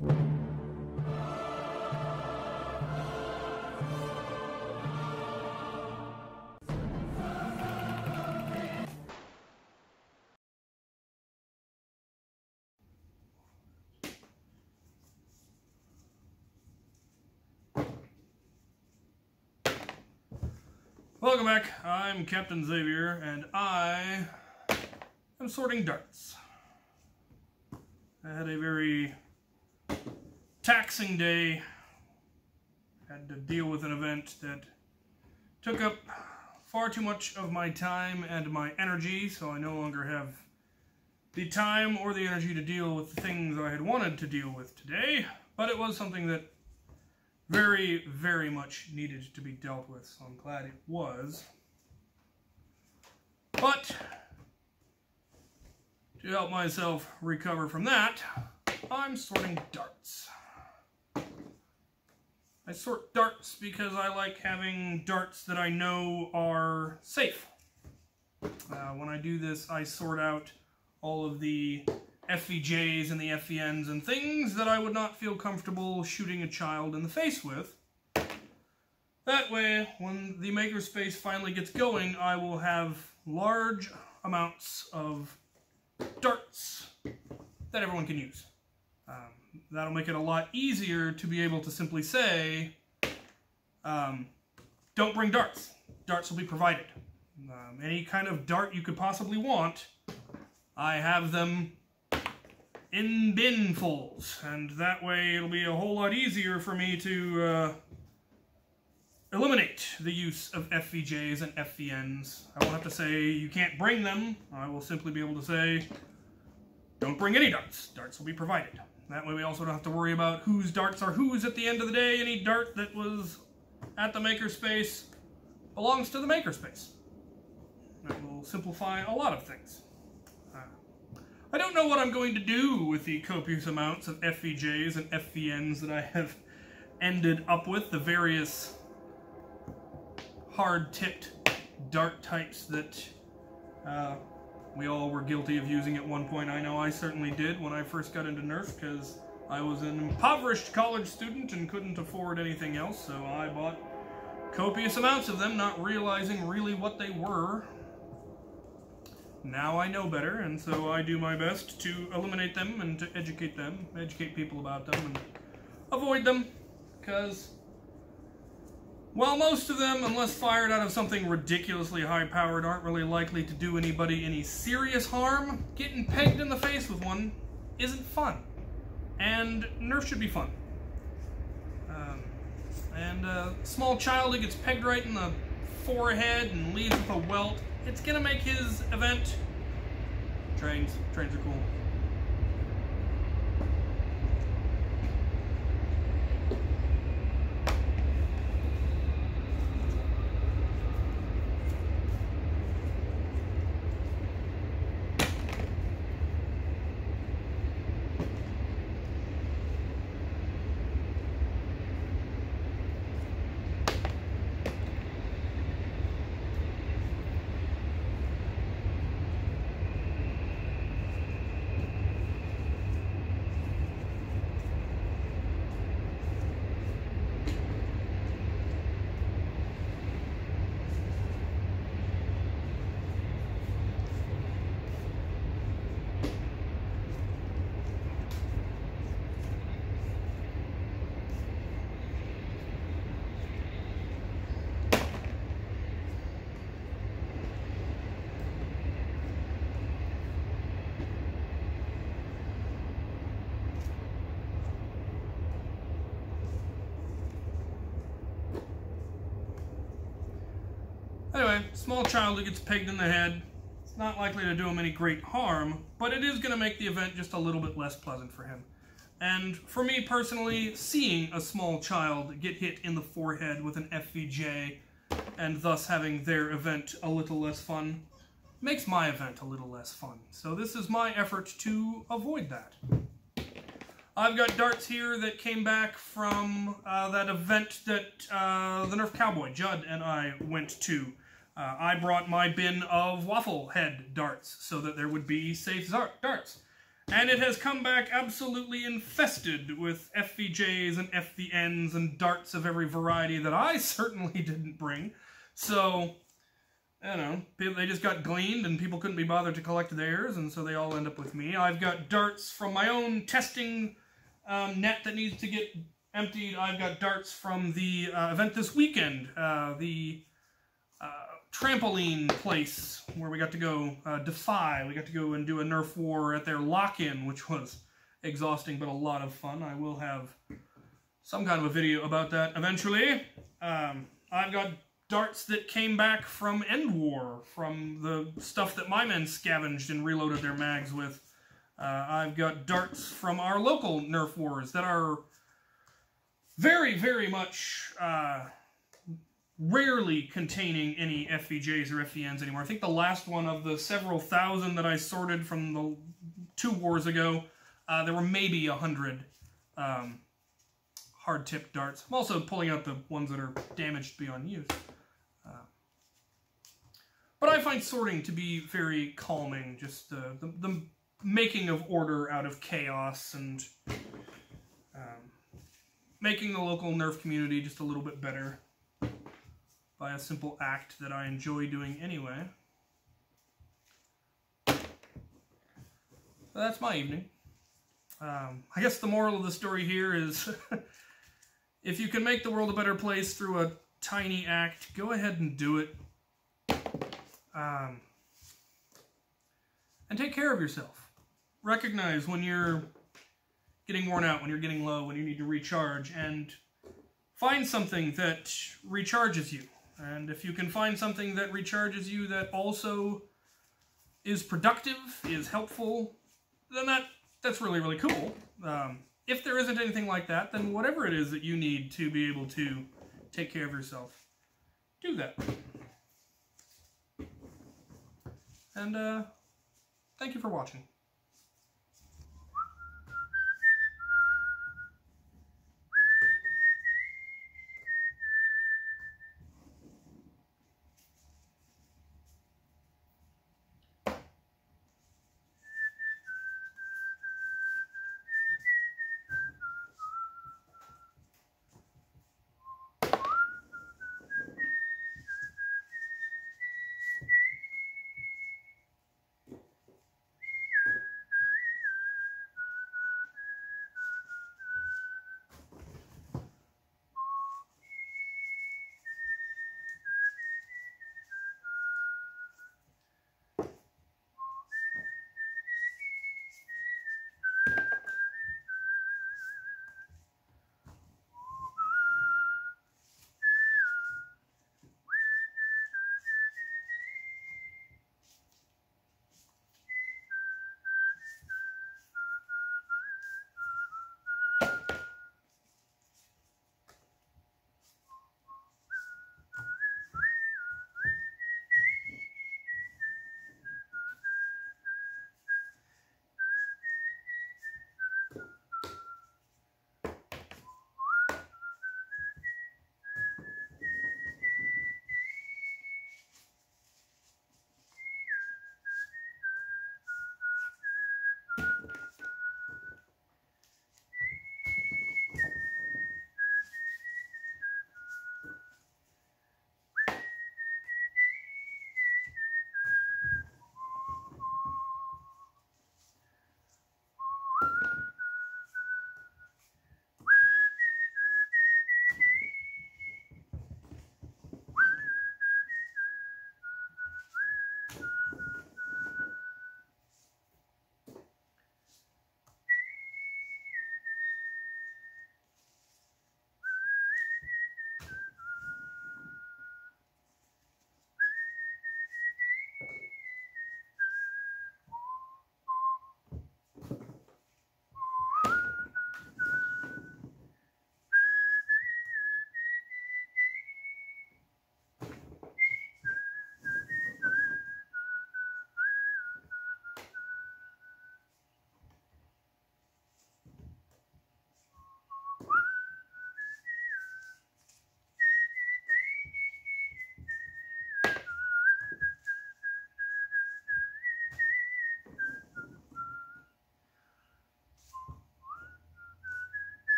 Welcome back, I'm Captain Xavier, and I am sorting darts. I had a very taxing day. Had to deal with an event that took up far too much of my time and my energy, so I no longer have the time or the energy to deal with the things I had wanted to deal with today, but it was something that very, very much needed to be dealt with, so I'm glad it was. But to help myself recover from that, I'm sorting darts. I sort darts because I like having darts that I know are safe. When I do this, I sort out all of the FVJs and the FVNs and things that I would not feel comfortable shooting a child in the face with. That way, when the makerspace finally gets going, I will have large amounts of darts that everyone can use. That'll make it a lot easier to be able to simply say, don't bring darts. Darts will be provided. Any kind of dart you could possibly want, I have them in binfuls, and that way it'll be a whole lot easier for me to eliminate the use of FVJs and FVNs. I won't have to say you can't bring them. I will simply be able to say don't bring any darts. Darts will be provided. That way we also don't have to worry about whose darts are whose at the end of the day. Any dart that was at the makerspace belongs to the makerspace. That will simplify a lot of things. I don't know what I'm going to do with the copious amounts of FVJs and FVNs that I have ended up with, the various hard-tipped dart types that we all were guilty of using at one point. I know I certainly did when I first got into Nerf, because I was an impoverished college student and couldn't afford anything else, so I bought copious amounts of them, not realizing really what they were. Now I know better, and so I do my best to eliminate them and to educate people about them, and avoid them, because, while most of them, unless fired out of something ridiculously high-powered, aren't really likely to do anybody any serious harm, getting pegged in the face with one isn't fun. And Nerf should be fun. And a small child who gets pegged right in the forehead and leaves with a welt, it's gonna make his event. Trains are cool. Anyway, small child who gets pegged in the head, it's not likely to do him any great harm, but it is going to make the event just a little bit less pleasant for him. And for me personally, seeing a small child get hit in the forehead with an FVJ, and thus having their event a little less fun, makes my event a little less fun. So this is my effort to avoid that. I've got darts here that came back from that event that the Nerf Cowboy, Judd, and I went to. I brought my bin of waffle head darts so that there would be safe darts. And it has come back absolutely infested with FVJs and FVNs and darts of every variety that I certainly didn't bring. So, I don't know, they just got gleaned and people couldn't be bothered to collect theirs, and so they all end up with me. I've got darts from my own testing net that needs to get emptied. I've got darts from the event this weekend, the trampoline place where we got to go defy. We got to go and do a Nerf war at their lock-in, which was exhausting but a lot of fun. I will have some kind of a video about that eventually. I've got darts that came back from End War, from the stuff that my men scavenged and reloaded their mags with. I've got darts from our local Nerf wars that are very, very much rarely containing any FVJs or FVNs anymore. I think the last one of the several thousand that I sorted from the 2 wars ago, there were maybe 100 hard-tipped darts. I'm also pulling out the ones that are damaged beyond use. But I find sorting to be very calming, just the making of order out of chaos and making the local Nerf community just a little bit better by a simple act that I enjoy doing anyway. So that's my evening. I guess the moral of the story here is if you can make the world a better place through a tiny act, go ahead and do it. And take care of yourself. Recognize when you're getting worn out, when you're getting low, when you need to recharge, and find something that recharges you. And if you can find something that recharges you that also is productive, is helpful, then that's really, really cool. If there isn't anything like that, then whatever it is that you need to be able to take care of yourself, do that. And thank you for watching.